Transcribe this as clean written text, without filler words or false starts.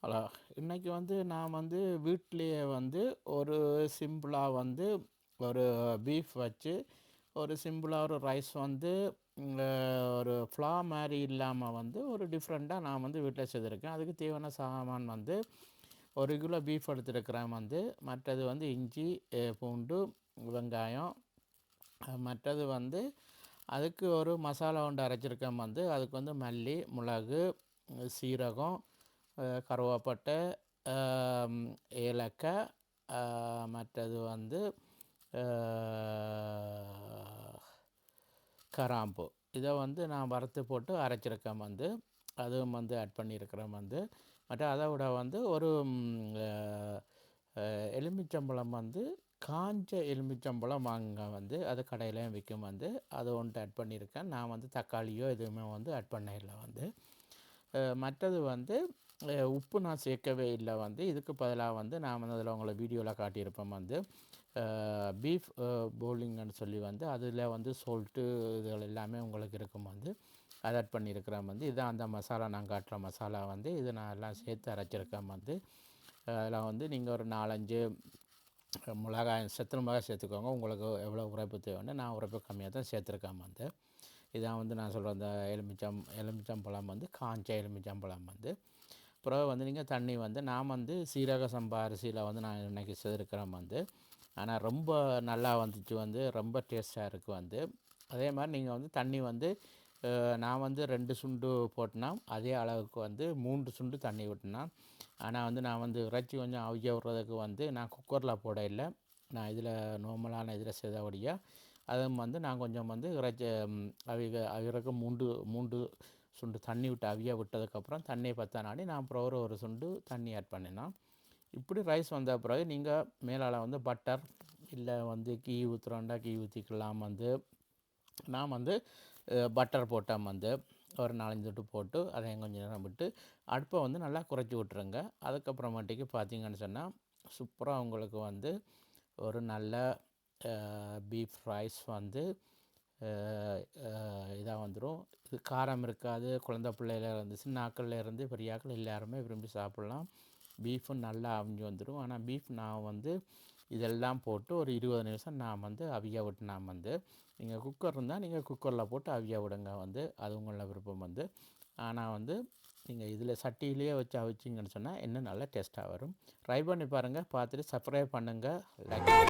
Hello. இன்றைக்கி வந்து நான் வந்து வீட்டிலேயே வந்து ஒரு சிம்பிளாக வந்து ஒரு பீஃப் வச்சு ஒரு சிம்பிளாக ஒரு ரைஸ் வந்து ஒரு ஃப்ளா மாதிரி இல்லாமல் வந்து ஒரு டிஃப்ரெண்ட்டாக நான் வந்து வீட்டில் செய்திருக்கேன். அதுக்கு தேவையான சாமான் வந்து 1 கிலோ பீஃப் எடுத்துருக்கிறேன். வந்து மற்றது வந்து இஞ்சி, பூண்டு, வெங்காயம். மற்றது வந்து அதுக்கு ஒரு மசாலா ஒன்று அரைச்சிருக்கேன். வந்து அதுக்கு வந்து மல்லி, மிளகு, சீரகம், கருவேப்பட்டை, ஏலக்காய், மற்றது வந்து கராம்பு. இதை வந்து நான் வறுத்து போட்டு அரைச்சிருக்கேன். வந்து அதுவும் வந்து ஆட் பண்ணியிருக்கிறேன். வந்து மற்ற அதை விட வந்து ஒரு எலுமிச்சம்பழம் வந்து காஞ்ச எலுமிச்சம்பழம் வாங்க. வந்து அது கடையிலையும் விற்கும். வந்து அது ஒன்று ஆட் பண்ணியிருக்கேன். நான் வந்து தக்காளியோ எதுவுமே வந்து ஆட் பண்ணல. வந்து மற்றது வந்து உப்பு நான் சேர்க்கவே இல்லை. வந்து இதுக்கு பதிலாக வந்து நான் வந்து அதில் உங்களை வீடியோவில் காட்டியிருப்பேன். வந்து பீஃப் போலிங்கன்னு சொல்லி வந்து அதில் வந்து சொல்ட்டு இதுகள் எல்லாமே உங்களுக்கு இருக்கும். வந்து அதை ஆட் பண்ணியிருக்கிறேன். வந்து இதுதான் அந்த மசாலா, நான் காட்டுற மசாலா. வந்து இது நான் எல்லாம் சேர்த்து அரைச்சிருக்கேன். வந்து அதில் வந்து நீங்கள் ஒரு 4-5 மிளகாய், செத்து மிளகாய் சேர்த்துக்கோங்க. உங்களுக்கு எவ்வளோ உரைப்பு தேவைன்னு. நான் உரைப்பு கம்மியாக தான் சேர்த்துருக்கேன். வந்து இதான் வந்து நான் சொல்கிற அந்த எலுமிச்சம்பழம் வந்து காஞ்ச எலுமிச்சம்பழம். வந்து பிறகு வந்து நீங்கள் தண்ணி வந்து நான் வந்து சீரக சம்பா அரிசியில் வந்து நான் இன்றைக்கி செய்திருக்கிறேன். வந்து ஆனால் ரொம்ப நல்லா வந்துச்சு. வந்து ரொம்ப டேஸ்ட்டாக இருக்குது. வந்து அதே மாதிரி நீங்கள் வந்து தண்ணி வந்து நான் வந்து 2 சுண்டு போட்டினா அதே அளவுக்கு வந்து 3 சுண்டு தண்ணி விட்டினா. ஆனால் வந்து நான் வந்து இறைச்சி கொஞ்சம் அவிய விடுறதுக்கு வந்து நான் குக்கரில் போட இல்லை. நான் இதில் நார்மலான இதில் செய்தபடியாக அதுவும் வந்து நான் கொஞ்சம் வந்து இறைச்சி அவிகிறக்கு 3 சுண்டு தண்ணி விட்டு அவிய விட்டதுக்கப்புறம் தண்ணியை பற்றானாடி நான் அப்புறம் ஒரு சுண்டு தண்ணி ஆட் பண்ணினேன். இப்படி ரைஸ் வந்த பிறகு நீங்கள் மேலால் வந்து பட்டர் இல்லை வந்து கீ ஊற்றுறோண்டா கீ ஊற்றிக்கலாம். வந்து நான் வந்து பட்டர் போட்டேன். வந்து ஒரு 4-5 தொட்டு போட்டு அதையும் கொஞ்சம் நேரம் விட்டு அடுப்பை வந்து நல்லா குறைச்சி விட்ருங்க. அதுக்கப்புறமேட்டுக்கு பார்த்தீங்கன்னு சொன்னால் சூப்பராக உங்களுக்கு வந்து ஒரு நல்ல பீஃப் ரைஸ் வந்து இதாக வந்துடும். இது காரம் இருக்காது. குழந்தை பிள்ளையிலேருந்து சின்னாக்கள்லேருந்து பெரியாக்கள் எல்லாருமே விரும்பி சாப்பிட்லாம். பீஃபும் நல்லா அவிஞ்சு வந்துடும். ஆனால் பீஃப் நான் வந்து இதெல்லாம் போட்டு ஒரு 20 நிமிஷம் நான் வந்து அவிய விட்டுனா. வந்து நீங்கள் குக்கர் இருந்தால் நீங்கள் குக்கரில் போட்டு அவிய விடுங்க. வந்து அது உங்களோட விருப்பம். வந்து ஆனால் வந்து நீங்கள் இதில் சட்டியிலேயே வச்சு அவிச்சிங்கன்னு சொன்னால் இன்னும் நல்லா டேஸ்ட்டாக வரும். ட்ரை பண்ணி பாருங்கள். பார்த்துட்டு சப்ஸ்கிரைப் பண்ணுங்கள், லைக்